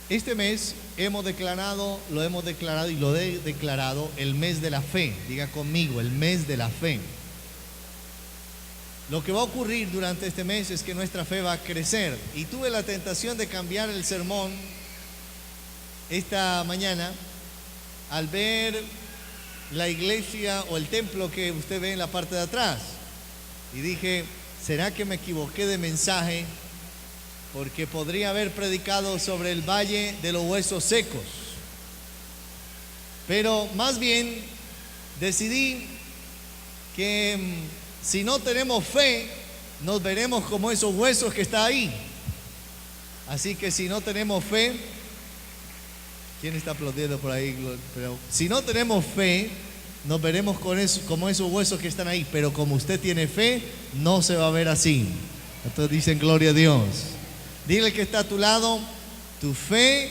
Este mes lo hemos declarado y lo he declarado el mes de la fe. Diga conmigo, el mes de la fe. Lo que va a ocurrir durante este mes es que nuestra fe va a crecer. Y tuve la tentación de cambiar el sermón esta mañana al ver la iglesia o el templo que usted ve en la parte de atrás. Y dije, ¿será que me equivoqué de mensaje? Porque podría haber predicado sobre el valle de los huesos secos. Pero más bien decidí que si no tenemos fe, nos veremos como esos huesos que están ahí. Así que si no tenemos fe, ¿quién está aplaudiendo por ahí? Pero si no tenemos fe, nos veremos como esos huesos que están ahí. Pero como usted tiene fe, no se va a ver así. Entonces dicen gloria a Dios. Dile que está a tu lado, tu fe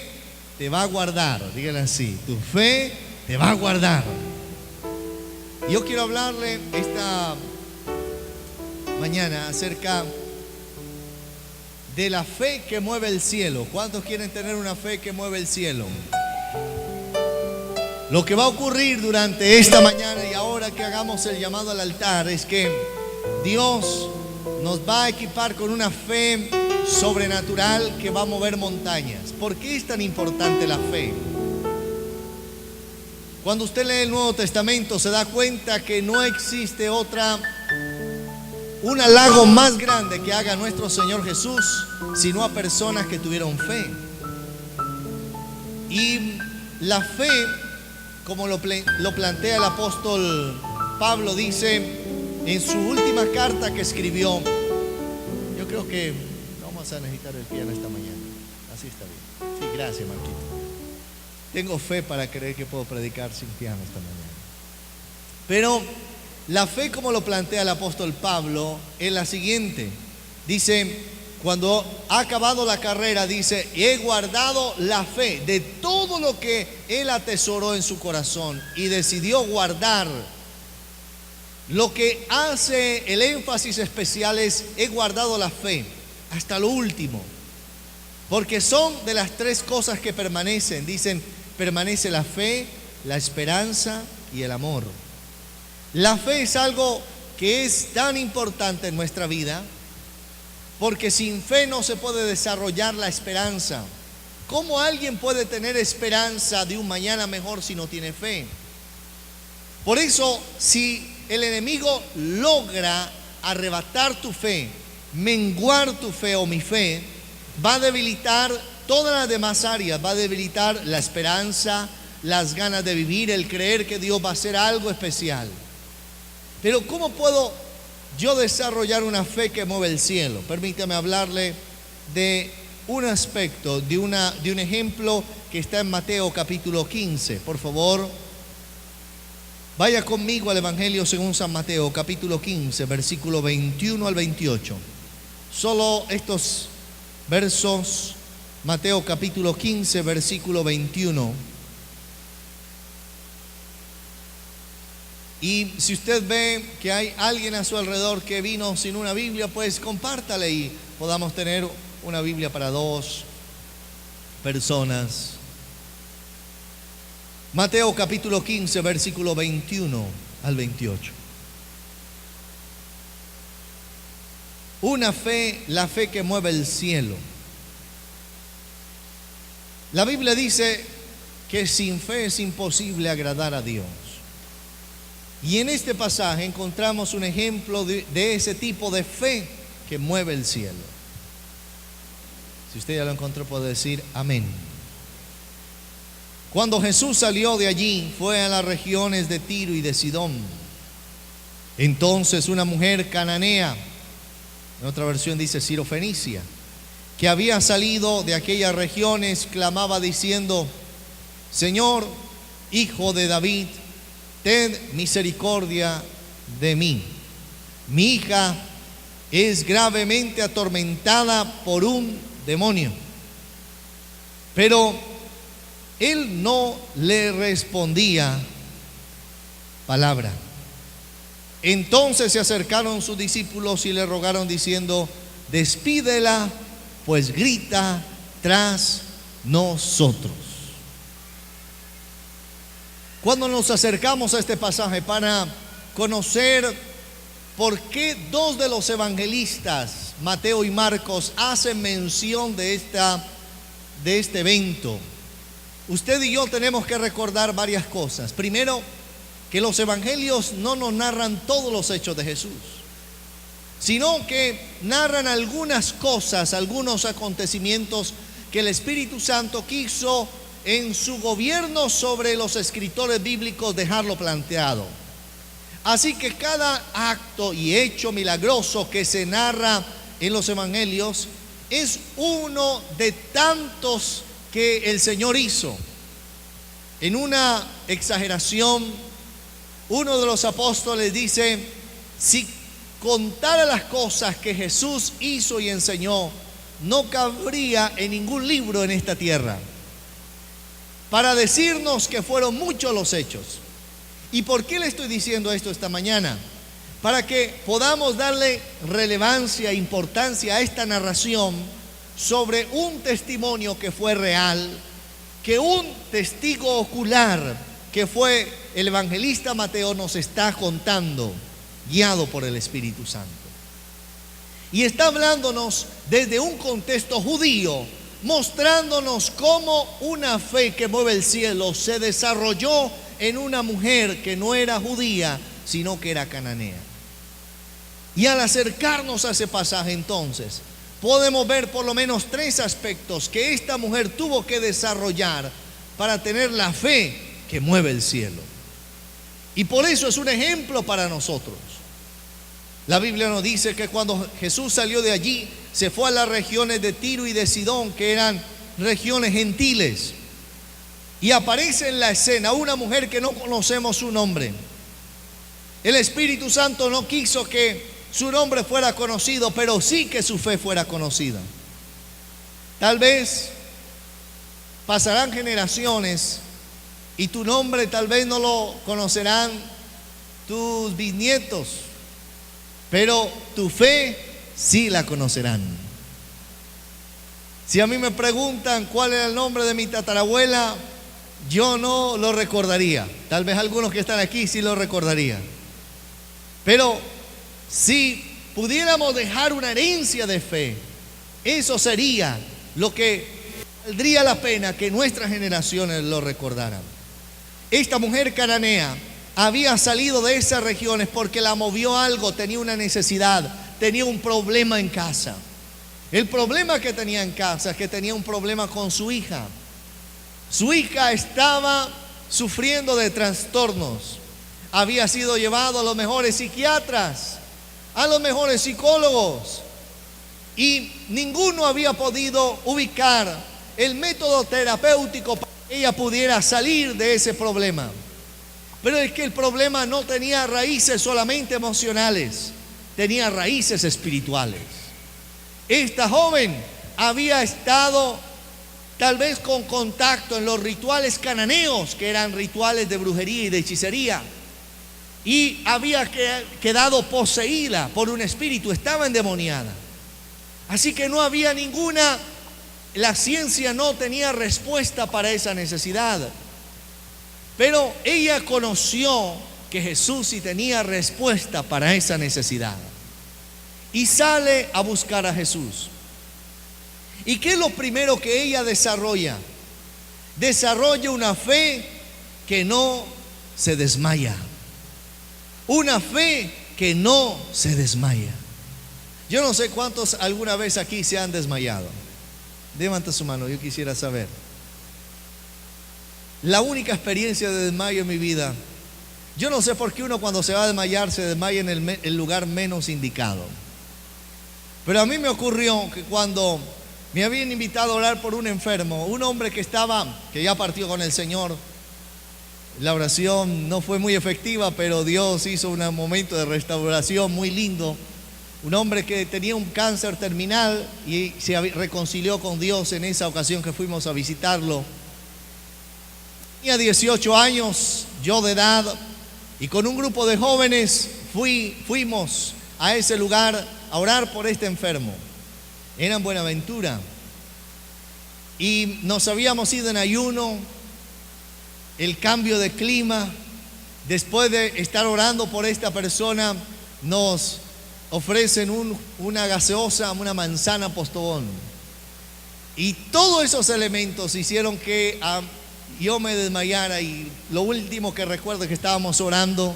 te va a guardar. Dígale así, tu fe te va a guardar. Yo quiero hablarle esta mañana acerca de la fe que mueve el cielo. ¿Cuántos quieren tener una fe que mueve el cielo? Lo que va a ocurrir durante esta mañana y ahora que hagamos el llamado al altar es que Dios nos va a equipar con una fe sobrenatural que va a mover montañas. ¿Por qué es tan importante la fe? Cuando usted lee el Nuevo Testamento se da cuenta que no existe un halago más grande que haga nuestro Señor Jesús, sino a personas que tuvieron fe. Y la fe, como lo plantea el apóstol Pablo, dice en su última carta que escribió, yo creo que vamos a necesitar el piano esta mañana. Así está bien. Sí, gracias, Marquito. Tengo fe para creer que puedo predicar sin piano esta mañana. Pero la fe, como lo plantea el apóstol Pablo, es la siguiente. Dice, cuando ha acabado la carrera, dice, he guardado la fe de todo lo que él atesoró en su corazón y decidió guardar. Lo que hace el énfasis especial es, he guardado la fe hasta lo último. Porque son de las tres cosas que permanecen. Dicen, permanece la fe, la esperanza y el amor. La fe es algo que es tan importante en nuestra vida, porque sin fe no se puede desarrollar la esperanza. ¿Cómo alguien puede tener esperanza de un mañana mejor si no tiene fe? Por eso, si el enemigo logra arrebatar tu fe, menguar tu fe o mi fe, va a debilitar todas las demás áreas, va a debilitar la esperanza, las ganas de vivir, el creer que Dios va a hacer algo especial. Pero ¿cómo puedo yo desarrollar una fe que mueve el cielo? Permítame hablarle de un aspecto, de un ejemplo que está en Mateo capítulo 15. Por favor, vaya conmigo al Evangelio según San Mateo capítulo 15, versículo 21 al 28. Solo estos versos, Mateo capítulo 15, versículo 21. Y si usted ve que hay alguien a su alrededor que vino sin una Biblia, pues compártale y podamos tener una Biblia para dos personas. Mateo capítulo 15, versículo 21 al 28. Una fe, la fe que mueve el cielo. La Biblia dice que sin fe es imposible agradar a Dios. Y en este pasaje encontramos un ejemplo de ese tipo de fe que mueve el cielo. Si usted ya lo encontró, puede decir amén. Cuando Jesús salió de allí, fue a las regiones de Tiro y de Sidón. Entonces una mujer cananea, en otra versión dice sirofenicia, que había salido de aquellas regiones, clamaba diciendo, Señor, Hijo de David, ten misericordia de mí. Mi hija es gravemente atormentada por un demonio. Pero él no le respondía palabra. Entonces se acercaron sus discípulos y le rogaron diciendo, despídela, pues grita tras nosotros. Cuando nos acercamos a este pasaje para conocer por qué dos de los evangelistas, Mateo y Marcos, hacen mención de este evento, usted y yo tenemos que recordar varias cosas. Primero, que los evangelios no nos narran todos los hechos de Jesús, sino que narran algunas cosas, algunos acontecimientos que el Espíritu Santo quiso en su gobierno sobre los escritores bíblicos dejarlo planteado. Así que cada acto y hecho milagroso que se narra en los evangelios es uno de tantos que el Señor hizo. En una exageración, uno de los apóstoles dice: si contara las cosas que Jesús hizo y enseñó, no cabría en ningún libro en esta tierra, para decirnos que fueron muchos los hechos. ¿Y por qué le estoy diciendo esto esta mañana? Para que podamos darle relevancia e importancia a esta narración sobre un testimonio que fue real, que un testigo ocular que fue el evangelista Mateo nos está contando, guiado por el Espíritu Santo. Y está hablándonos desde un contexto judío, mostrándonos cómo una fe que mueve el cielo se desarrolló en una mujer que no era judía, sino que era cananea. Y al acercarnos a ese pasaje, entonces, podemos ver por lo menos tres aspectos que esta mujer tuvo que desarrollar para tener la fe que mueve el cielo. Y por eso es un ejemplo para nosotros. La Biblia nos dice que cuando Jesús salió de allí, se fue a las regiones de Tiro y de Sidón, que eran regiones gentiles. Y aparece en la escena una mujer que no conocemos su nombre. El Espíritu Santo no quiso que su nombre fuera conocido, pero sí que su fe fuera conocida. Tal vez pasarán generaciones y tu nombre tal vez no lo conocerán tus bisnietos, pero tu fe sí la conocerán. Si a mí me preguntan cuál era el nombre de mi tatarabuela, yo no lo recordaría. Tal vez algunos que están aquí sí lo recordarían. Pero si pudiéramos dejar una herencia de fe, eso sería lo que valdría la pena que nuestras generaciones lo recordaran. Esta mujer cananea había salido de esas regiones porque la movió algo, tenía una necesidad, tenía un problema en casa. El problema que tenía en casa es que tenía un problema con su hija. Su hija estaba sufriendo de trastornos. Había sido llevado a los mejores psiquiatras, a los mejores psicólogos, y ninguno había podido ubicar el método terapéutico para que ella pudiera salir de ese problema. Pero es que el problema no tenía raíces solamente emocionales, tenía raíces espirituales. Esta joven había estado tal vez con contacto en los rituales cananeos, que eran rituales de brujería y de hechicería, y había quedado poseída por un espíritu, estaba endemoniada. Así que no había la ciencia no tenía respuesta para esa necesidad. Pero ella conoció que Jesús sí tenía respuesta para esa necesidad. Y sale a buscar a Jesús. ¿Y qué es lo primero que ella desarrolla? Desarrolla una fe que no se desmaya. Una fe que no se desmaya. Yo no sé cuántos alguna vez aquí se han desmayado. Levanta su mano, yo quisiera saber. La única experiencia de desmayo en mi vida, yo no sé por qué uno cuando se va a desmayar se desmaya en el lugar menos indicado. Pero a mí me ocurrió que cuando me habían invitado a orar por un enfermo, un hombre que ya partió con el Señor, la oración no fue muy efectiva, pero Dios hizo un momento de restauración muy lindo. Un hombre que tenía un cáncer terminal y se reconcilió con Dios en esa ocasión que fuimos a visitarlo. Tenía 18 años, yo de edad, y con un grupo de jóvenes fuimos a ese lugar a orar por este enfermo. Era en Buenaventura. y nos habíamos ido en ayuno, el cambio de clima. Después de estar orando por esta persona, nos ofrecen una gaseosa, una manzana Postobón. Y todos esos elementos hicieron que yo me desmayara. Y lo último que recuerdo es que estábamos orando,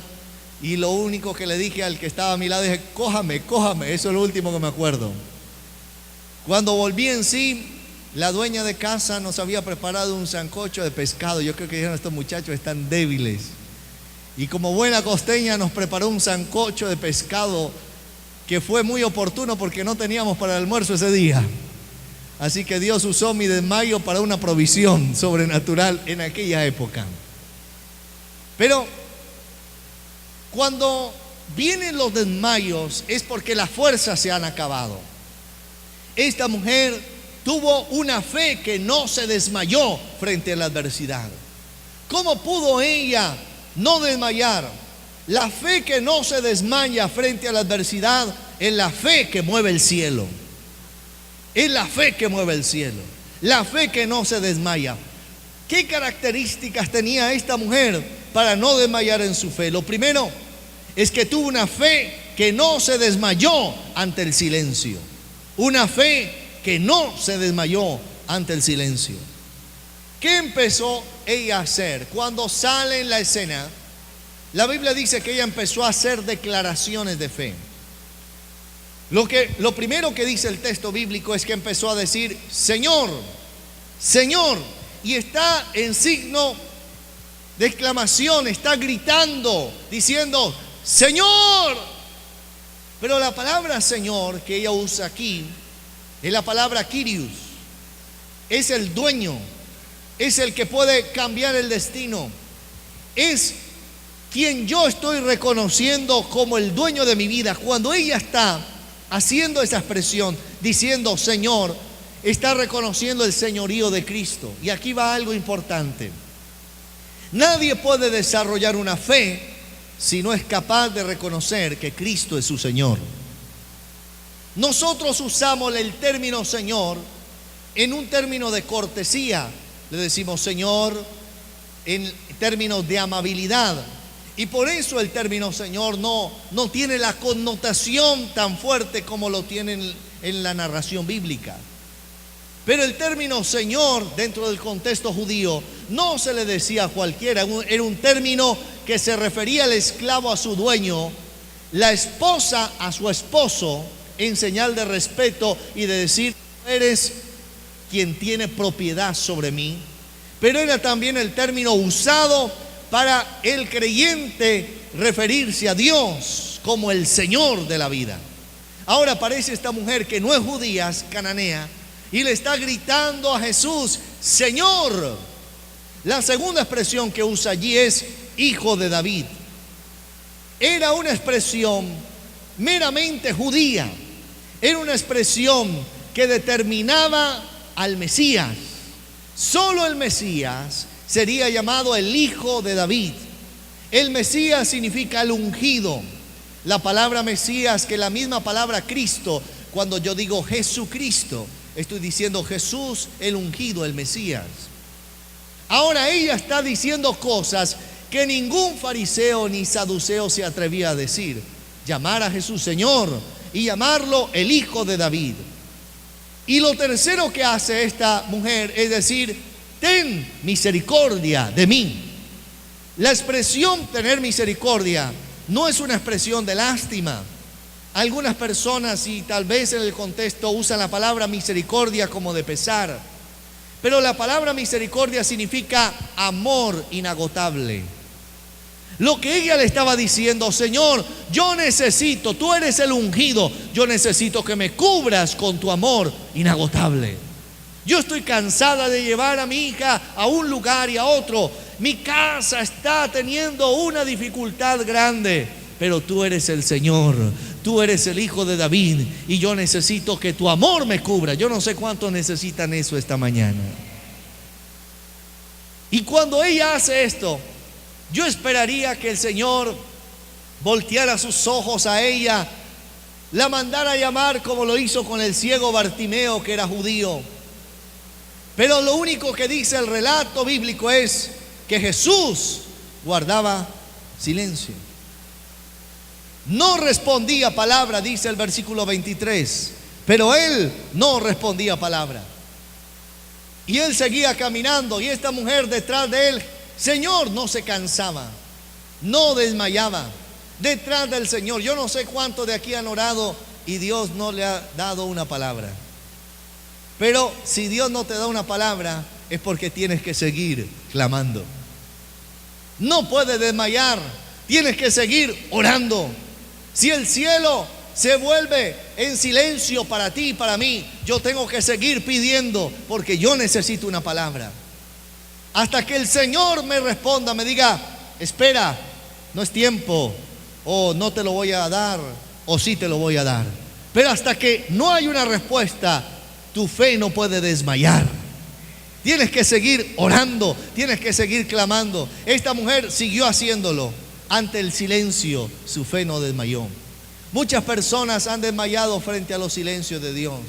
y lo único que le dije al que estaba a mi lado, dije: cójame, cójame. Eso es lo último que me acuerdo. Cuando volví en sí, la dueña de casa nos había preparado un sancocho de pescado. Yo creo que dijeron: estos muchachos están débiles. Y como buena costeña nos preparó un sancocho de pescado que fue muy oportuno porque no teníamos para el almuerzo ese día. Así que Dios usó mi desmayo para una provisión sobrenatural en aquella época. Pero cuando vienen los desmayos es porque las fuerzas se han acabado. Esta mujer tuvo una fe que no se desmayó frente a la adversidad. ¿Cómo pudo ella no desmayar? La fe que no se desmaya frente a la adversidad es la fe que mueve el cielo. Es la fe que mueve el cielo. La fe que no se desmaya. ¿Qué características tenía esta mujer para no desmayar en su fe? Lo primero es que tuvo una fe que no se desmayó ante el silencio. Una fe que no se desmayó ante el silencio. ¿Qué empezó ella a hacer? Cuando sale en la escena, la Biblia dice que ella empezó a hacer declaraciones de fe. Lo primero que dice el texto bíblico es que empezó a decir: Señor, Señor, y está en signo de exclamación, está gritando, diciendo: Señor. Pero la palabra Señor que ella usa aquí es la palabra Kyrios. Es el dueño, es el que puede cambiar el destino, es quien yo estoy reconociendo como el dueño de mi vida. Cuando ella está haciendo esa expresión, diciendo Señor, está reconociendo el señorío de Cristo. Y aquí va algo importante. Nadie puede desarrollar una fe si no es capaz de reconocer que Cristo es su Señor. Nosotros usamos el término Señor en un término de cortesía. Le decimos Señor en términos de amabilidad. Y por eso el término Señor no tiene la connotación tan fuerte como lo tiene en la narración bíblica. Pero el término Señor dentro del contexto judío no se le decía a cualquiera. Era un término que se refería al esclavo a su dueño, la esposa a su esposo, en señal de respeto y de decir: eres quien tiene propiedad sobre mí. Pero era también el término usado para el creyente referirse a Dios como el Señor de la vida. Ahora aparece esta mujer que no es judía, es cananea, y le está gritando a Jesús: Señor. La segunda expresión que usa allí es Hijo de David. Era una expresión meramente judía. Era una expresión que determinaba al Mesías. Solo el Mesías sería llamado el Hijo de David. El Mesías significa el ungido. La palabra Mesías, que la misma palabra Cristo, cuando yo digo Jesucristo, estoy diciendo Jesús el ungido, el Mesías. Ahora ella está diciendo cosas que ningún fariseo ni saduceo se atrevía a decir. Llamar a Jesús Señor y llamarlo el Hijo de David. Y lo tercero que hace esta mujer es decir: ten misericordia de mí. La expresión tener misericordia no es una expresión de lástima. Algunas personas, y tal vez en el contexto, usan la palabra misericordia como de pesar. Pero la palabra misericordia significa amor inagotable. Lo que ella le estaba diciendo: Señor, yo necesito, tú eres el ungido, yo necesito que me cubras con tu amor inagotable. Yo estoy cansada de llevar a mi hija a un lugar y a otro. Mi casa está teniendo una dificultad grande, pero tú eres el Señor, tú eres el Hijo de David, y yo necesito que tu amor me cubra. Yo no sé cuántos necesitan eso esta mañana. Y cuando ella hace esto, yo esperaría que el Señor volteara sus ojos a ella, la mandara a llamar como lo hizo con el ciego Bartimeo, que era judío, Pero lo único que dice el relato bíblico es que Jesús guardaba silencio. No respondía palabra, dice el versículo 23, pero él no respondía palabra. Y él seguía caminando y esta mujer detrás de él, Señor, no se cansaba, no desmayaba, detrás del Señor. Yo no sé cuántos de aquí han orado y Dios no le ha dado una palabra. Pero si Dios no te da una palabra, es porque tienes que seguir clamando. No puedes desmayar, tienes que seguir orando. Si el cielo se vuelve en silencio para ti y para mí, yo tengo que seguir pidiendo, porque yo necesito una palabra. Hasta que el Señor me responda, me diga, espera, no es tiempo, o no te lo voy a dar, o sí te lo voy a dar. Pero hasta que no hay una respuesta, tu fe no puede desmayar. Tienes que seguir orando, tienes que seguir clamando. Esta mujer siguió haciéndolo. Ante el silencio, su fe no desmayó. Muchas personas han desmayado frente a los silencios de Dios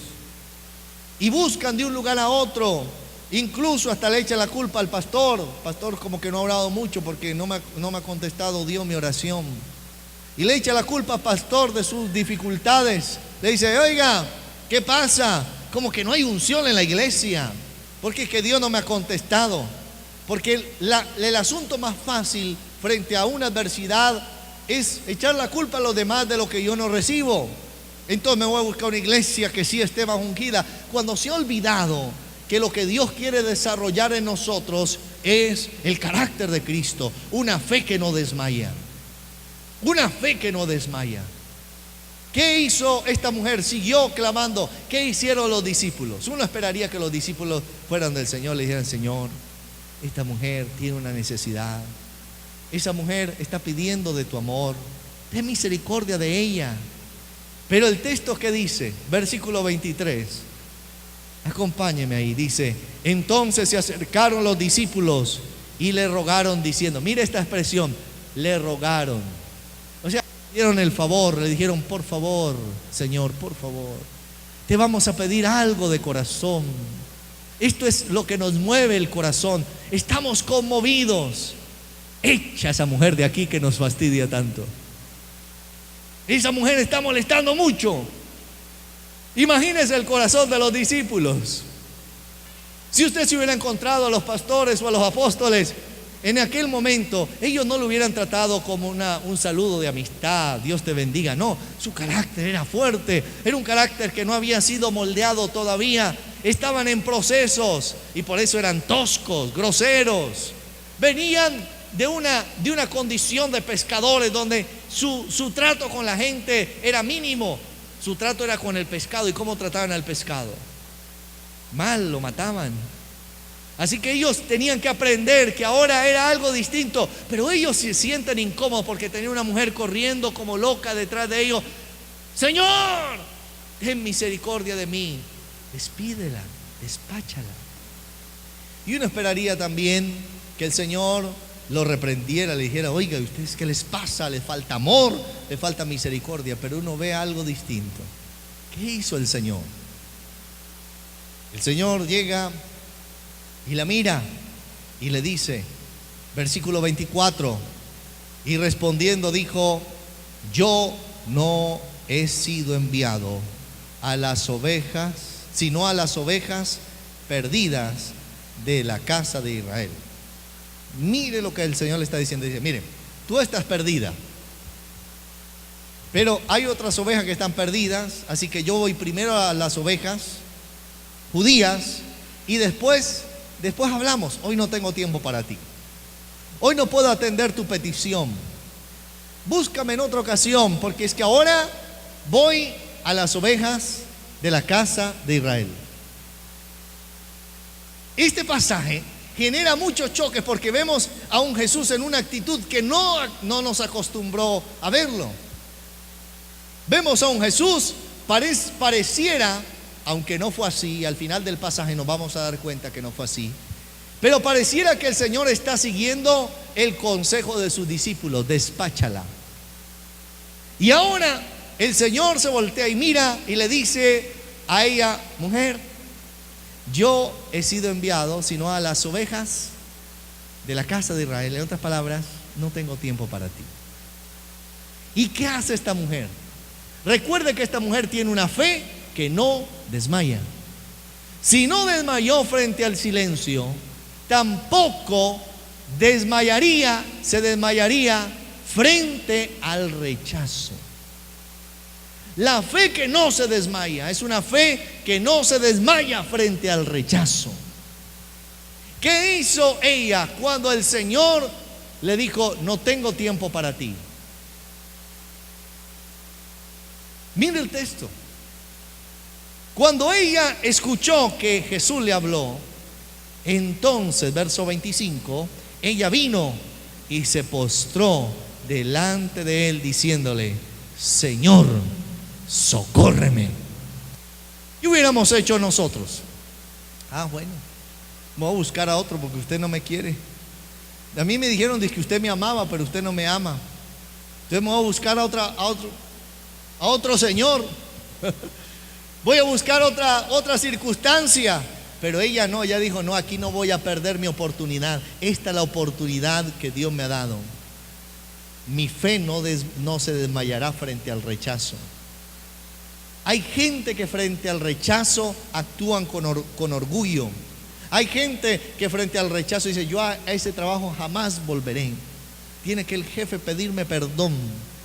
y buscan de un lugar a otro. Incluso hasta le echan la culpa al pastor. Pastor como que no ha orado mucho porque no me ha contestado Dios mi oración. Y le echa la culpa al pastor de sus dificultades. Le dice, oiga, ¿qué pasa? Como que no hay unción en la iglesia, porque es que Dios no me ha contestado. Porque el asunto más fácil frente a una adversidad es echar la culpa a los demás de lo que yo no recibo. Entonces me voy a buscar una iglesia que sí esté más ungida, cuando se ha olvidado que lo que Dios quiere desarrollar en nosotros es el carácter de Cristo, una fe que no desmaya, una fe que no desmaya. ¿Qué hizo esta mujer? Siguió clamando. ¿Qué hicieron los discípulos? Uno esperaría que los discípulos fueran del Señor, le dijeran, Señor, esta mujer tiene una necesidad, esa mujer está pidiendo de tu amor, ten misericordia de ella. Pero el texto que dice, versículo 23, acompáñeme ahí, dice, entonces se acercaron los discípulos y le rogaron diciendo, mire esta expresión, le rogaron, o sea, le dieron el favor, le dijeron, por favor, Señor, por favor, te vamos a pedir algo de corazón. Esto es lo que nos mueve el corazón, estamos conmovidos. Echa a esa mujer de aquí que nos fastidia tanto. Esa mujer está molestando mucho. Imagínese el corazón de los discípulos. Si usted se hubiera encontrado a los pastores o a los apóstoles en aquel momento, ellos no lo hubieran tratado como un saludo de amistad, Dios te bendiga. No, su carácter era fuerte, era un carácter que no había sido moldeado todavía. Estaban en procesos y por eso eran toscos, groseros. Venían de una condición de pescadores donde su trato con la gente era mínimo. Su trato era con el pescado. ¿Y cómo trataban al pescado? Mal, lo mataban. Así que ellos tenían que aprender que ahora era algo distinto. Pero ellos se sienten incómodos porque tenía una mujer corriendo como loca detrás de ellos. Señor, ten misericordia de mí. Despídela, despáchala. Y uno esperaría también que el Señor lo reprendiera, le dijera, oiga, ¿ustedes qué les pasa? Les falta amor, les falta misericordia. Pero uno ve algo distinto. ¿Qué hizo el Señor? El Señor llega y la mira y le dice, versículo 24, y respondiendo dijo, yo no he sido enviado a las ovejas, sino a las ovejas perdidas de la casa de Israel. Mire lo que el Señor le está diciendo. Dice, mire, tú estás perdida, pero hay otras ovejas que están perdidas, así que yo voy primero a las ovejas judías y después hablamos. Hoy no tengo tiempo para ti. Hoy no puedo atender tu petición. Búscame en otra ocasión, porque es que ahora voy a las ovejas de la casa de Israel. Este pasaje genera muchos choques porque vemos a un Jesús en una actitud que no nos acostumbró a verlo. Vemos a un Jesús, pareciera, aunque no fue así, al final del pasaje nos vamos a dar cuenta que no fue así, pero pareciera que el Señor está siguiendo el consejo de sus discípulos, despáchala. Y ahora el Señor se voltea y mira y le dice a ella, mujer, yo he sido enviado sino a las ovejas de la casa de Israel. En otras palabras, no tengo tiempo para ti. ¿Y qué hace esta mujer? Recuerde que esta mujer tiene una fe que no desmaya. Si no desmayó frente al silencio, tampoco se desmayaría frente al rechazo. La fe que no se desmaya es una fe que no se desmaya frente al rechazo. ¿Qué hizo ella cuando el Señor le dijo: no tengo tiempo para ti? Mire el texto. Cuando ella escuchó que Jesús le habló, entonces, verso 25, ella vino y se postró delante de él diciéndole: Señor, socórreme. ¿Qué hubiéramos hecho nosotros? Bueno, me voy a buscar a otro porque usted no me quiere. A mí me dijeron que usted me amaba, pero usted no me ama. Entonces me voy a buscar a otro señor. Voy a buscar otra circunstancia. Pero ella no, ella dijo: no, aquí no voy a perder mi oportunidad. Esta es la oportunidad que Dios me ha dado. Mi fe no se desmayará frente al rechazo. Hay gente que frente al rechazo actúan con orgullo. Hay gente que frente al rechazo dice: yo a ese trabajo jamás volveré. Tiene que el jefe pedirme perdón,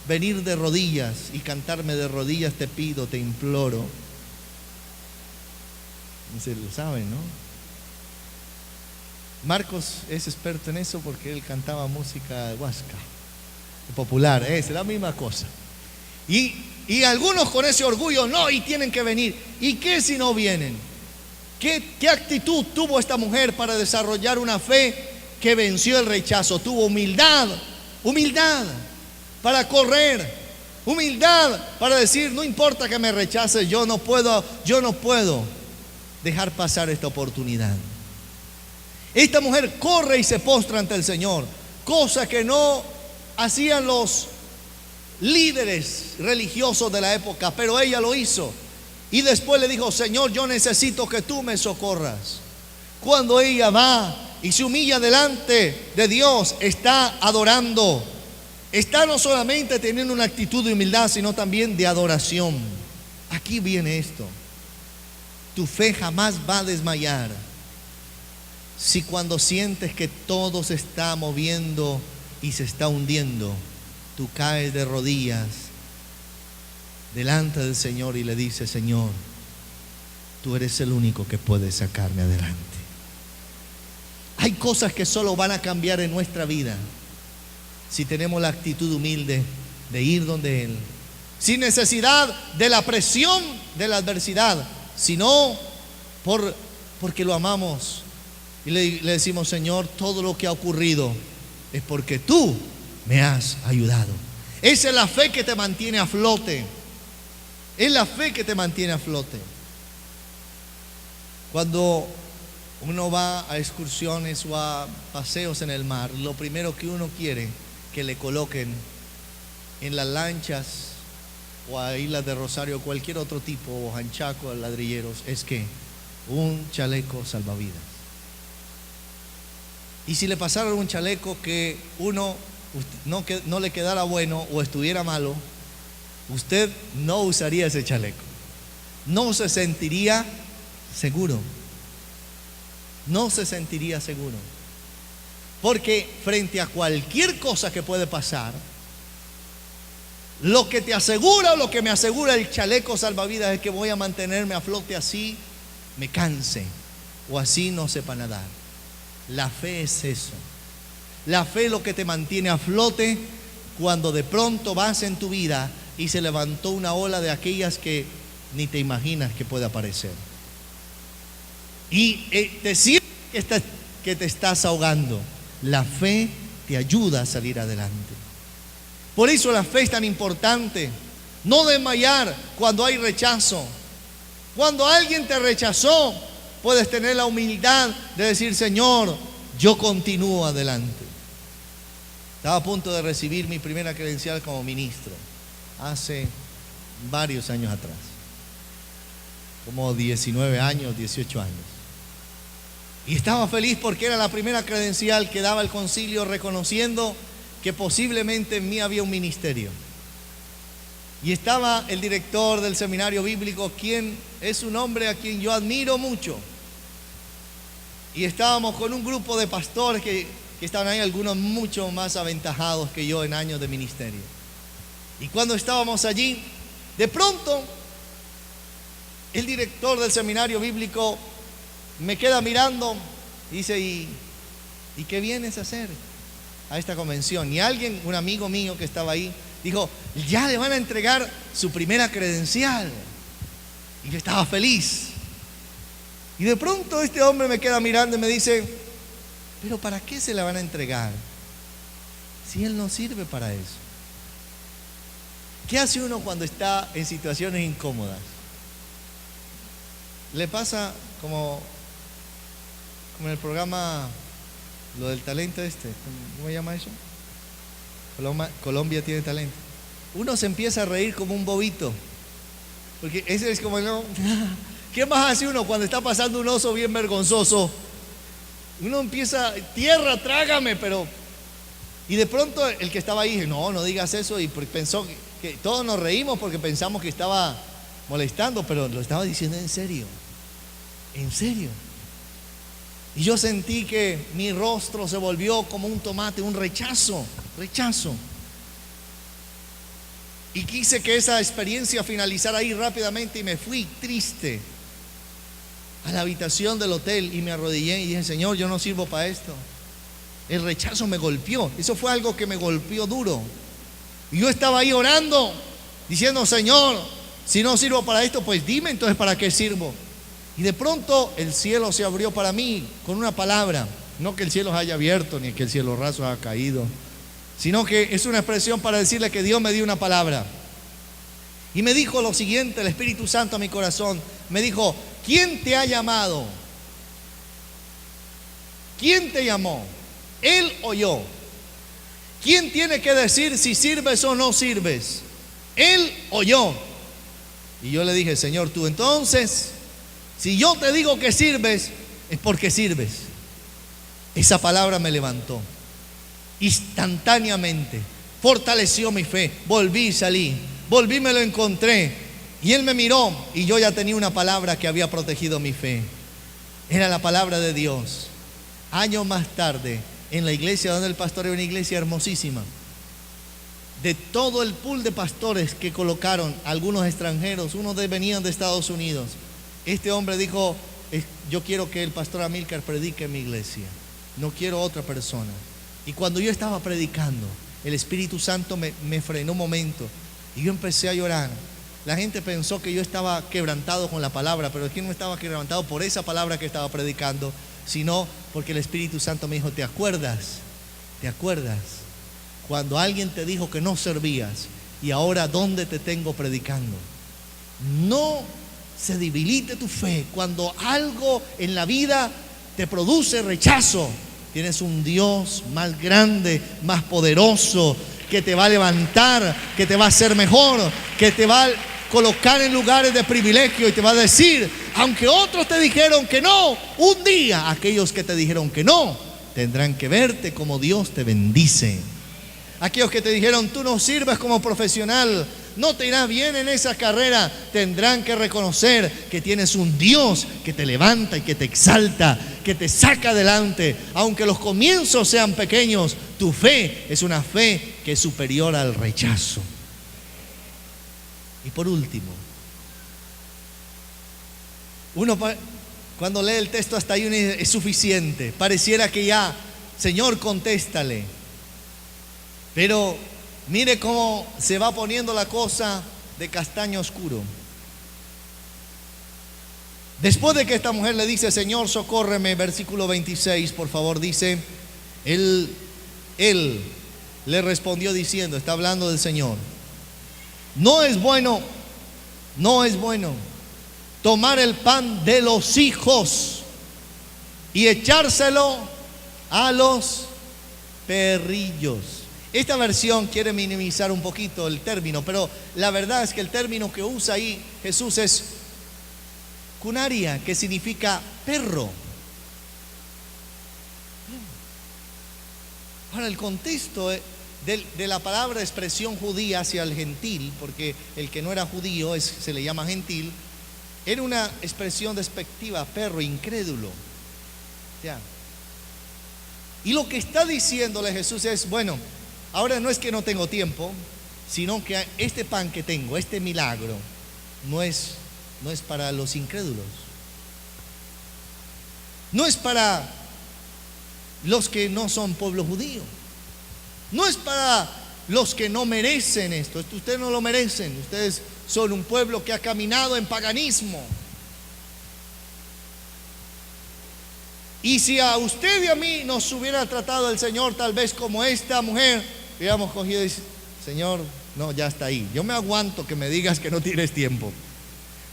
venir de rodillas y cantarme de rodillas: te pido, te imploro. Se lo saben, ¿no? Marcos es experto en eso porque él cantaba música huasca, popular, es la misma cosa. Y algunos con ese orgullo: no, y tienen que venir. ¿Y qué si no vienen? ¿Qué actitud tuvo esta mujer para desarrollar una fe que venció el rechazo? Tuvo humildad para correr, humildad para decir: no importa que me rechaces, yo no puedo dejar pasar esta oportunidad. Esta mujer corre y se postra ante el Señor, cosa que no hacían los líderes religiosos de la época, pero ella lo hizo. Y después le dijo: Señor, yo necesito que tú me socorras. Cuando ella va y se humilla delante de Dios, está adorando. Está no solamente teniendo una actitud de humildad, sino también de adoración. Aquí viene esto. Tu fe jamás va a desmayar si cuando sientes que todo se está moviendo y se está hundiendo, tú caes de rodillas delante del Señor y le dices: Señor, tú eres el único que puede sacarme adelante. Hay cosas que solo van a cambiar en nuestra vida si tenemos la actitud humilde de ir donde Él, sin necesidad de la presión de la adversidad, sino porque lo amamos y le decimos: Señor, todo lo que ha ocurrido es porque tú me has ayudado. Esa es la fe que te mantiene a flote. Es la fe que te mantiene a flote. Cuando uno va a excursiones o a paseos en el mar, lo primero que uno quiere que le coloquen en las lanchas o a Islas de Rosario, cualquier otro tipo, o Hanchaco, ladrilleros, es que un chaleco salvavidas. Y si le pasara un chaleco que no le quedara bueno o estuviera malo, usted no usaría ese chaleco. No se sentiría seguro. No se sentiría seguro. Porque frente a cualquier cosa que puede pasar, lo que te asegura o lo que me asegura el chaleco salvavidas es que voy a mantenerme a flote, así me canse o así no sepa nadar. La fe es eso. La fe es lo que te mantiene a flote cuando de pronto vas en tu vida y se levantó una ola de aquellas que ni te imaginas que puede aparecer. Y te sientes que te estás ahogando. La fe te ayuda a salir adelante. Por eso la fe es tan importante. No desmayar cuando hay rechazo. Cuando alguien te rechazó, puedes tener la humildad de decir: Señor, yo continúo adelante. Estaba a punto de recibir mi primera credencial como ministro hace varios años atrás, como 19 años, 18 años. Y estaba feliz porque era la primera credencial que daba el concilio, reconociendo que posiblemente en mí había un ministerio. Y estaba el director del seminario bíblico, quien es un hombre a quien yo admiro mucho. Y estábamos con un grupo de pastores que estaban ahí, algunos mucho más aventajados que yo en años de ministerio. Y cuando estábamos allí, de pronto, el director del seminario bíblico me queda mirando y dice: ¿Y qué vienes a hacer a esta convención? Y alguien, un amigo mío que estaba ahí, dijo: ya le van a entregar su primera credencial. Y yo estaba feliz. Y de pronto este hombre me queda mirando y me dice: ¿pero para qué se la van a entregar si él no sirve para eso? ¿Qué hace uno cuando está en situaciones incómodas? Le pasa como en el programa, lo del talento ¿cómo se llama eso? Colombia tiene talento. Uno se empieza a reír como un bobito, porque ese es como, no, ¿qué más hace uno cuando está pasando un oso bien vergonzoso? Uno empieza: tierra, trágame, pero... Y de pronto el que estaba ahí dice: no digas eso, y pensó que todos nos reímos porque pensamos que estaba molestando, pero lo estaba diciendo en serio, en serio. Y yo sentí que mi rostro se volvió como un tomate, un rechazo. Y quise que esa experiencia finalizara ahí rápidamente y me fui triste a la habitación del hotel y me arrodillé y dije: Señor, yo no sirvo para esto. El rechazo me golpeó, eso fue algo que me golpeó duro. Y yo estaba ahí orando, diciendo: Señor, si no sirvo para esto, pues dime entonces para qué sirvo. Y de pronto el cielo se abrió para mí con una palabra. No que el cielo se haya abierto, ni que el cielo raso haya caído, sino que es una expresión para decirle que Dios me dio una palabra. Y me dijo lo siguiente, el Espíritu Santo a mi corazón, me dijo: ¿quién te ha llamado? ¿Quién te llamó? ¿Él o yo? ¿Quién tiene que decir si sirves o no sirves? ¿Él o yo? Y yo le dije: Señor, tú entonces, si yo te digo que sirves, es porque sirves. Esa palabra me levantó instantáneamente, fortaleció mi fe. Volví y salí, volví, me lo encontré, y él me miró y yo ya tenía una palabra que había protegido mi fe. Era la palabra de Dios. Años más tarde, en la iglesia donde el pastor era una iglesia hermosísima, de todo el pool de pastores que colocaron, algunos extranjeros, unos venían de Estados Unidos, este hombre dijo: yo quiero que el pastor Amílcar predique en mi iglesia, no quiero otra persona. Y cuando yo estaba predicando, el Espíritu Santo me frenó un momento y yo empecé a llorar. La gente pensó que yo estaba quebrantado con la palabra, pero es que no estaba quebrantado por esa palabra que estaba predicando, sino porque el Espíritu Santo me dijo: ¿te acuerdas cuando alguien te dijo que no servías y ahora dónde te tengo predicando? No se debilite tu fe cuando algo en la vida te produce rechazo. Tienes un Dios más grande, más poderoso, que te va a levantar, que te va a hacer mejor, que te va a colocar en lugares de privilegio y te va a decir: aunque otros te dijeron que no, un día aquellos que te dijeron que no tendrán que verte como Dios te bendice. Aquellos que te dijeron: tú no sirves como profesional, no te irá bien en esa carrera, tendrán que reconocer que tienes un Dios que te levanta y que te exalta, que te saca adelante. Aunque los comienzos sean pequeños, tu fe es una fe que es superior al rechazo. Y por último, uno cuando lee el texto hasta ahí es suficiente, pareciera que ya: Señor, contéstale. Pero mire cómo se va poniendo la cosa de castaño oscuro. Después de que esta mujer le dice: Señor, socórreme, versículo 26, por favor, dice, él le respondió diciendo, está hablando del Señor: no es bueno tomar el pan de los hijos y echárselo a los perrillos. Esta versión quiere minimizar un poquito el término, pero la verdad es que el término que usa ahí Jesús es cunaria, que significa perro. Ahora, el contexto de la palabra expresión judía hacia el gentil, porque el que no era judío se le llama gentil, era una expresión despectiva, perro, incrédulo. Ya. Y lo que está diciéndole Jesús es, bueno, ahora no es que no tengo tiempo, sino que este pan que tengo, este milagro, no es para los incrédulos. No es para los que no son pueblo judío. No es para los que no merecen esto. Ustedes no lo merecen. Ustedes son un pueblo que ha caminado en paganismo. Y si a usted y a mí nos hubiera tratado el Señor tal vez como esta mujer, hubiéramos cogido y dicho, Señor, no, ya está ahí. Yo me aguanto que me digas que no tienes tiempo,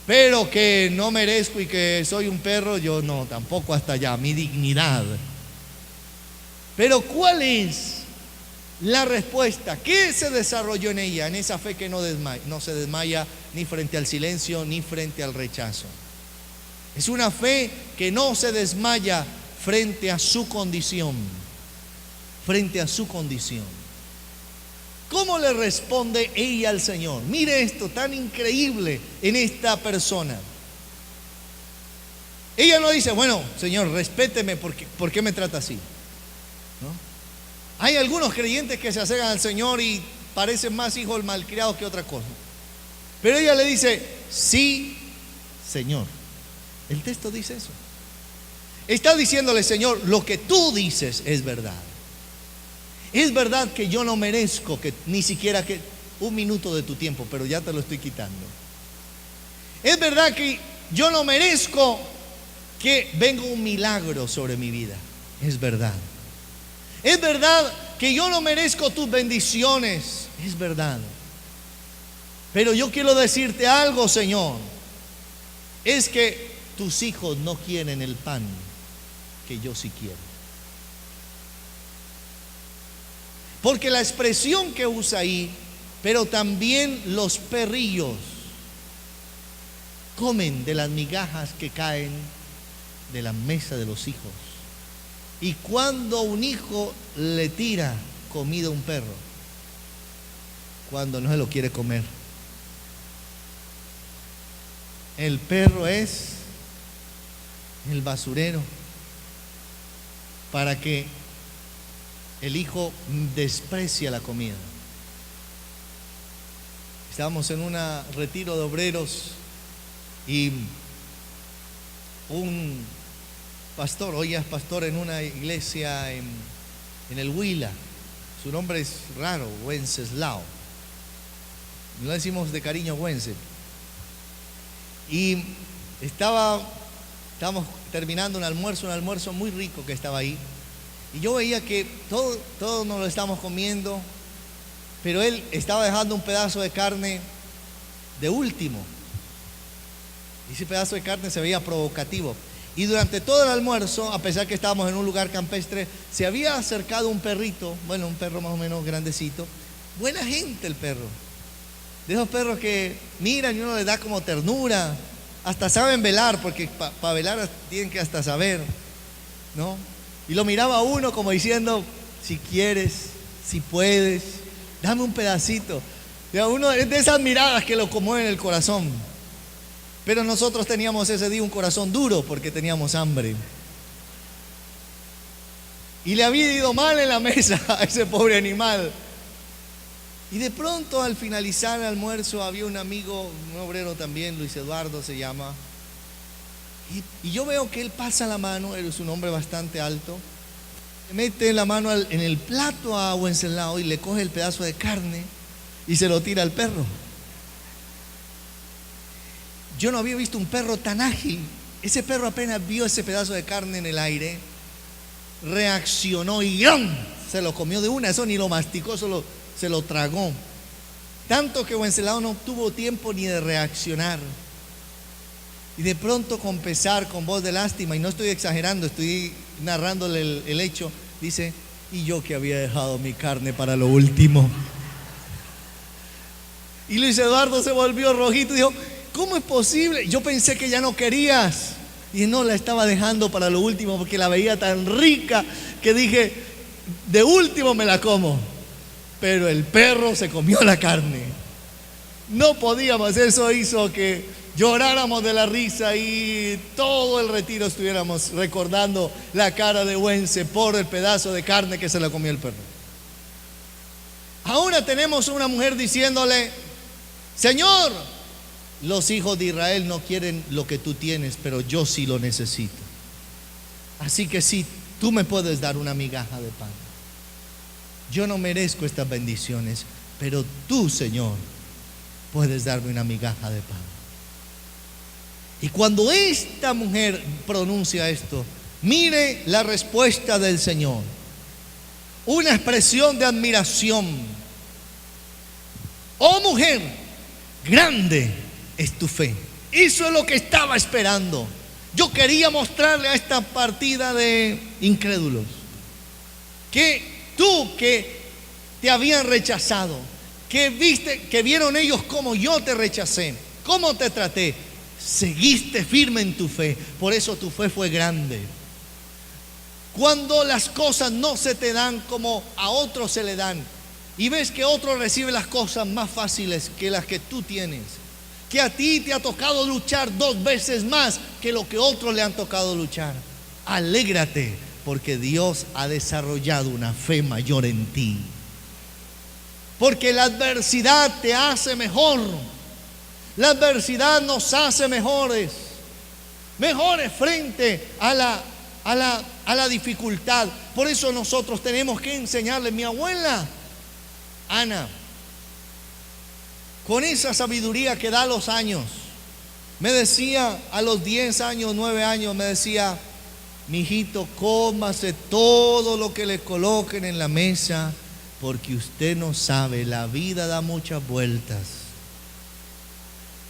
pero que no merezco y que soy un perro, yo no, tampoco hasta allá, mi dignidad. Pero ¿cuál es la respuesta? ¿Qué se desarrolló en ella, en esa fe que no se desmaya ni frente al silencio ni frente al rechazo? Es una fe que no se desmaya frente a su condición, frente a su condición. ¿Cómo le responde ella al Señor? Mire esto tan increíble en esta persona. Ella no dice, bueno, Señor, respéteme, ¿por qué me trata así? ¿No? Hay algunos creyentes que se acercan al Señor y parecen más hijos malcriados que otra cosa. Pero ella le dice, sí, Señor. El texto dice eso. Está diciéndole, Señor, lo que tú dices es verdad. Es verdad que yo no merezco que ni siquiera que un minuto de tu tiempo, pero ya te lo estoy quitando. Es verdad que yo no merezco que venga un milagro sobre mi vida. Es verdad. Es verdad que yo no merezco tus bendiciones. Es verdad. Pero yo quiero decirte algo, Señor. Es que tus hijos no quieren el pan que yo sí quiero. Porque la expresión que usa ahí, pero también los perrillos comen de las migajas que caen de la mesa de los hijos. Y cuando un hijo le tira comida a un perro, cuando no se lo quiere comer, el perro es el basurero para que el hijo desprecia la comida. Estábamos en un retiro de obreros y un pastor, hoy es pastor en una iglesia en el Huila, su nombre es raro, Wenceslao, no decimos de cariño Wences, y estábamos terminando un almuerzo muy rico que estaba ahí, y yo veía que todos nos lo estábamos comiendo, pero él estaba dejando un pedazo de carne de último, y ese pedazo de carne se veía provocativo. Y durante todo el almuerzo, a pesar que estábamos en un lugar campestre, se había acercado un perrito, bueno, un perro más o menos grandecito, buena gente el perro, de esos perros que miran y uno les da como ternura, hasta saben velar, porque para velar tienen que hasta saber, ¿no? Y lo miraba a uno como diciendo, si quieres, si puedes, dame un pedacito. Y a uno es de esas miradas que lo conmueven el corazón. Pero nosotros teníamos ese día un corazón duro porque teníamos hambre. Y le había ido mal en la mesa a ese pobre animal. Y de pronto al finalizar el almuerzo había un amigo, un obrero también, Luis Eduardo se llama. Y yo veo que él pasa la mano, él es un hombre bastante alto, le mete la mano en el plato a Wenceslao y le coge el pedazo de carne y se lo tira al perro. Yo no había visto un perro tan ágil. Ese perro apenas vio ese pedazo de carne en el aire, reaccionó y ¡gram! Se lo comió de una, eso ni lo masticó, solo se lo tragó. Tanto que Wenceslao no tuvo tiempo ni de reaccionar. Y de pronto con pesar, con voz de lástima, y no estoy exagerando, estoy narrándole el hecho, dice, y yo que había dejado mi carne para lo último. Y Luis Eduardo se volvió rojito y dijo, ¿cómo es posible? Yo pensé que ya no querías. Y no la estaba dejando para lo último porque la veía tan rica que dije, de último me la como. Pero el perro se comió la carne. No podíamos, eso hizo que lloráramos de la risa y todo el retiro estuviéramos recordando la cara de Wense por el pedazo de carne que se la comió el perro. Ahora tenemos una mujer diciéndole, Señor, los hijos de Israel no quieren lo que tú tienes, pero yo sí lo necesito. Así que sí, tú me puedes dar una migaja de pan. Yo no merezco estas bendiciones, pero tú, Señor, puedes darme una migaja de pan. Y cuando esta mujer pronuncia esto, mire la respuesta del Señor. Una expresión de admiración. Oh mujer, grande es tu fe. Eso es lo que estaba esperando. Yo quería mostrarle a esta partida de incrédulos que tú, que te habían rechazado, que vieron ellos cómo yo te rechacé, cómo te traté, seguiste firme en tu fe, por eso tu fe fue grande. Cuando las cosas no se te dan como a otros se le dan, y ves que otro recibe las cosas más fáciles que las que tú tienes, que a ti te ha tocado luchar 2 veces más que lo que otros le han tocado luchar, alégrate, porque Dios ha desarrollado una fe mayor en ti. Porque la adversidad te hace mejor. La adversidad nos hace mejores frente a la dificultad. Por eso nosotros tenemos que enseñarle. Mi abuela Ana, con esa sabiduría que da a los años, me decía a los 10 años, 9 años, me decía, mijito, cómase todo lo que le coloquen en la mesa, porque usted no sabe, la vida da muchas vueltas.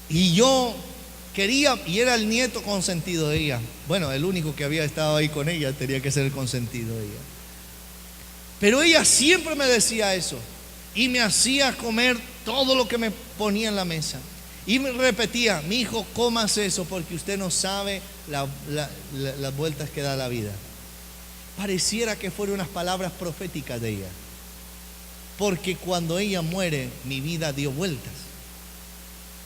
Y yo quería, y era el nieto consentido de ella. Bueno, el único que había estado ahí con ella tenía que ser el consentido de ella. Pero ella siempre me decía eso, y me hacía comer todo lo que me ponía en la mesa. Y me repetía, mi hijo, comas eso, porque usted no sabe las vueltas que da la vida. Pareciera que fueron unas palabras proféticas de ella, porque cuando ella muere, mi vida dio vueltas.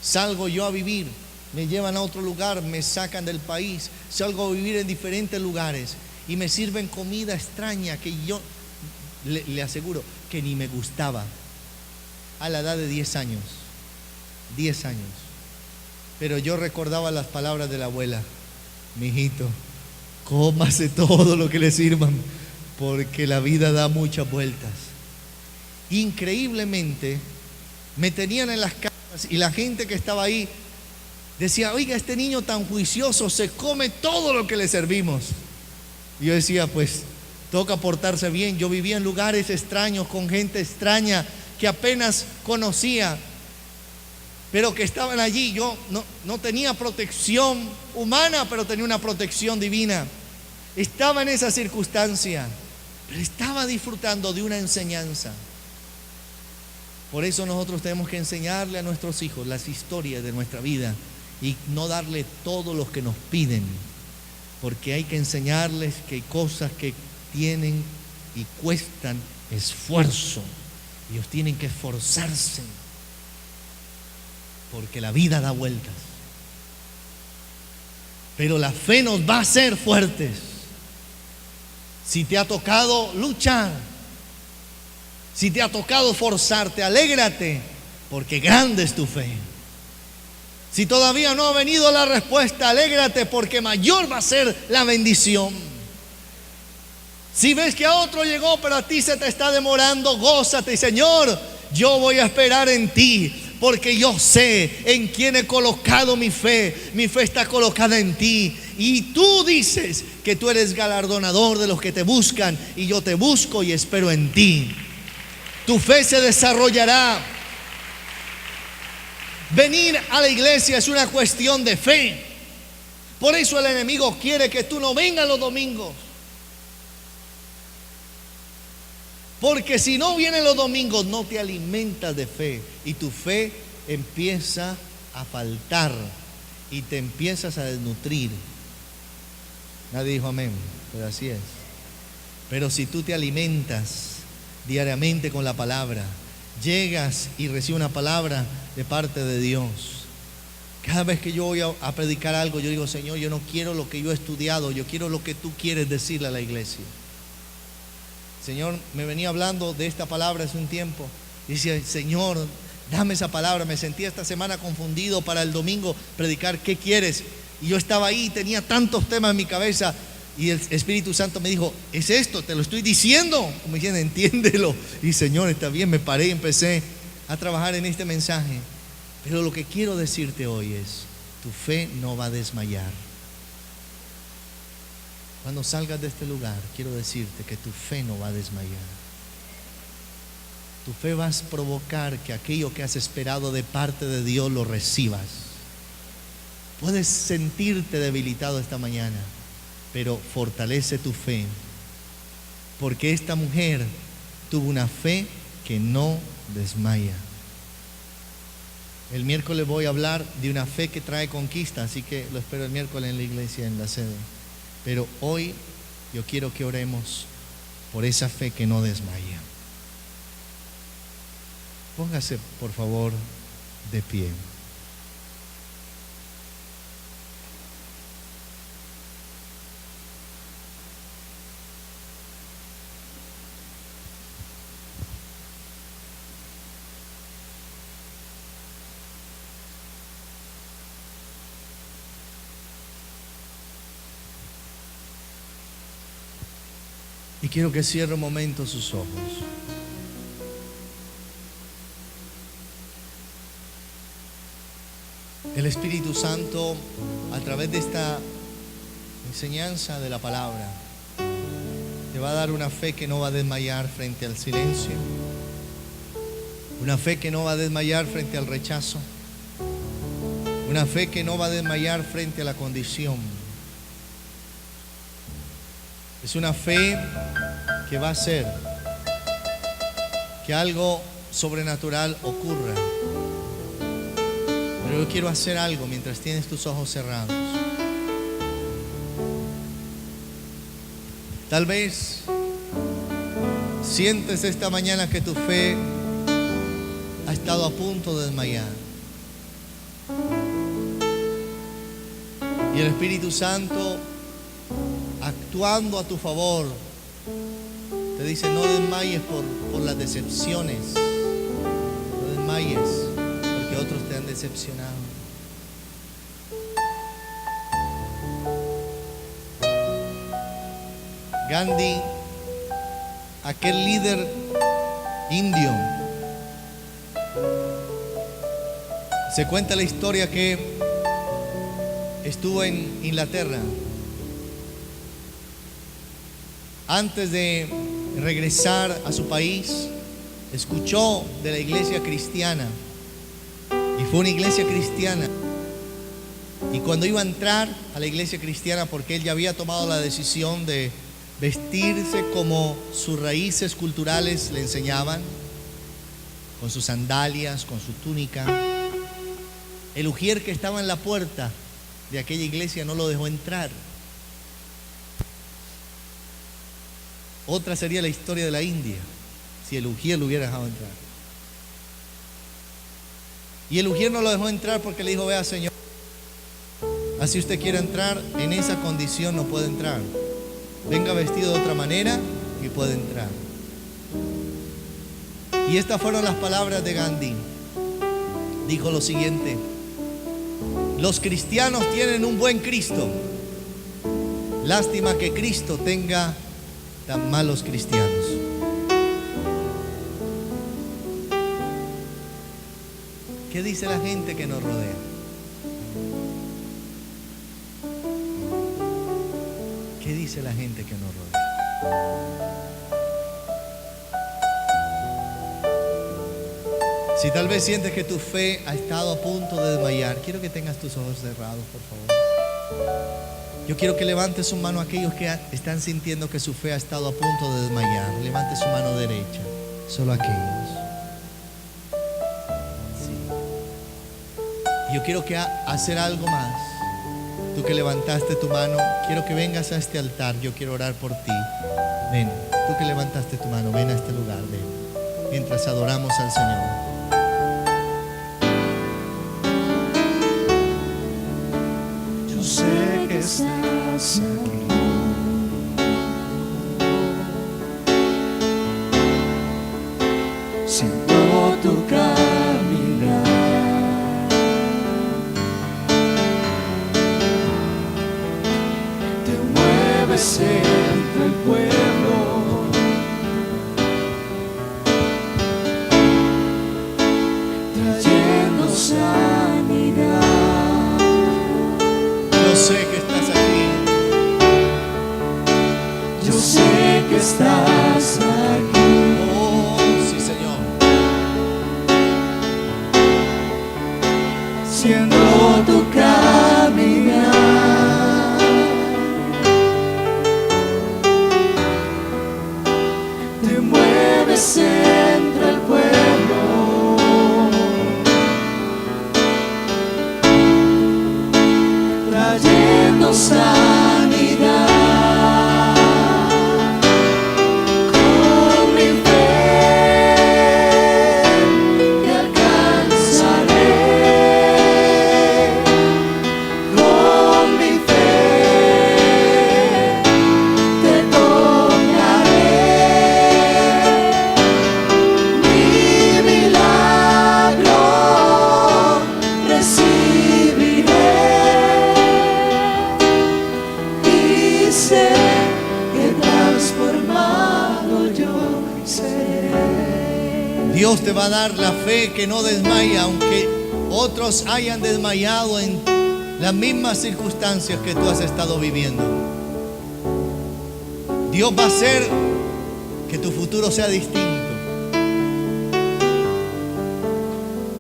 Salgo yo a vivir, me llevan a otro lugar, me sacan del país, salgo a vivir en diferentes lugares y me sirven comida extraña que yo le aseguro que ni me gustaba. A la edad de 10 años. 10 años. Pero yo recordaba las palabras de la abuela. Mijito, cómase todo lo que le sirvan, porque la vida da muchas vueltas. Increíblemente me tenían en las casas y la gente que estaba ahí decía, oiga, este niño tan juicioso se come todo lo que le servimos. Y yo decía, pues toca portarse bien. Yo vivía en lugares extraños, con gente extraña que apenas conocía, pero que estaban allí. Yo no tenía protección humana, pero tenía una protección divina. Estaba en esa circunstancia, pero estaba disfrutando de una enseñanza. Por eso nosotros tenemos que enseñarle a nuestros hijos las historias de nuestra vida y no darle todo lo que nos piden, porque hay que enseñarles que hay cosas que tienen y cuestan esfuerzo. Ellos tienen que esforzarse, porque la vida da vueltas. Pero la fe nos va a hacer fuertes. Si te ha tocado luchar, si te ha tocado forzarte, alégrate, porque grande es tu fe. Si todavía no ha venido la respuesta, alégrate, porque mayor va a ser la bendición. Si ves que a otro llegó, pero a ti se te está demorando, gózate. Señor, yo voy a esperar en ti, porque yo sé en quién he colocado mi fe. Mi fe está colocada en ti. Y tú dices que tú eres galardonador de los que te buscan, y yo te busco y espero en ti. Tu fe se desarrollará. Venir a la iglesia es una cuestión de fe. Por eso el enemigo quiere que tú no vengas los domingos. Porque si no vienes los domingos, no te alimentas de fe, y tu fe empieza a faltar y te empiezas a desnutrir. Nadie dijo amén, pero así es. Pero si tú te alimentas diariamente con la palabra, llegas y recibes una palabra de parte de Dios. Cada vez que yo voy a predicar algo, yo digo, Señor, yo no quiero lo que yo he estudiado, yo quiero lo que tú quieres decirle a la iglesia. Señor, me venía hablando de esta palabra hace un tiempo. Y decía, Señor, dame esa palabra. Me sentía esta semana confundido para el domingo predicar, ¿qué quieres? Y yo estaba ahí, tenía tantos temas en mi cabeza. Y el Espíritu Santo me dijo, es esto, te lo estoy diciendo. Como diciendo, entiéndelo. Y Señor, está bien, me paré y empecé a trabajar en este mensaje. Pero lo que quiero decirte hoy es, tu fe no va a desmayar. Cuando salgas de este lugar, quiero decirte que tu fe no va a desmayar. Tu fe va a provocar que aquello que has esperado de parte de Dios lo recibas. Puedes sentirte debilitado esta mañana, pero fortalece tu fe, porque esta mujer tuvo una fe que no desmaya. El miércoles voy a hablar de una fe que trae conquista, así que lo espero el miércoles en la iglesia, en la sede. Pero hoy yo quiero que oremos por esa fe que no desmaya. Póngase, por favor, de pie. Y quiero que cierre un momento sus ojos. El Espíritu Santo, a través de esta enseñanza de la palabra, te va a dar una fe que no va a desmayar frente al silencio, una fe que no va a desmayar frente al rechazo, una fe que no va a desmayar frente a la condición. Es una fe que va a hacer que algo sobrenatural ocurra. Pero yo quiero hacer algo mientras tienes tus ojos cerrados. Tal vez sientes esta mañana que tu fe ha estado a punto de desmayar. Y el Espíritu Santo, actuando a tu favor, te dice, no desmayes por las decepciones. No desmayes porque otros te han decepcionado. Gandhi, aquel líder indio, se cuenta la historia que estuvo en Inglaterra. Antes de regresar a su país, escuchó de la iglesia cristiana, y fue una iglesia cristiana. Y cuando iba a entrar a la iglesia cristiana, porque él ya había tomado la decisión de vestirse como sus raíces culturales le enseñaban, con sus sandalias, con su túnica, el ujier que estaba en la puerta de aquella iglesia no lo dejó entrar. Otra sería la historia de la India, si el ujier lo hubiera dejado entrar. Y el ujier no lo dejó entrar porque le dijo, vea señor, así usted quiere entrar, en esa condición no puede entrar. Venga vestido de otra manera y puede entrar. Y estas fueron las palabras de Gandhi. Dijo lo siguiente: los cristianos tienen un buen Cristo. Lástima que Cristo tenga tan malos cristianos. ¿Qué dice la gente que nos rodea? ¿Qué dice la gente que nos rodea? Si tal vez sientes que tu fe ha estado a punto de desmayar, quiero que tengas tus ojos cerrados, por favor. Yo quiero que levantes su mano a aquellos que están sintiendo que su fe ha estado a punto de desmayar. Levante su mano derecha. Solo aquellos. Sí. Yo quiero que hacer algo más. Tú que levantaste tu mano, quiero que vengas a este altar. Yo quiero orar por ti. Ven, tú que levantaste tu mano, ven a este lugar, ven, mientras adoramos al Señor. Yo sé que estás aquí. Siento tu caminar. Te mueves entre el pueblo. Trayendo sanidad. Yo sé que estás aquí. Yo sé que estás aquí. Oh, sí, Señor. Siendo tu caminar. Te mueves entre el pueblo. Trayendo sanidad. Con mi fe te alcanzaré. Con mi fe te tocaré. Mi milagro recibiré. Y sé que transformado yo seré. Dios te va a dar la fe que no desmaya, aunque otros hayan desmayado en las mismas circunstancias que tú has estado viviendo. Dios va a hacer que tu futuro sea distinto.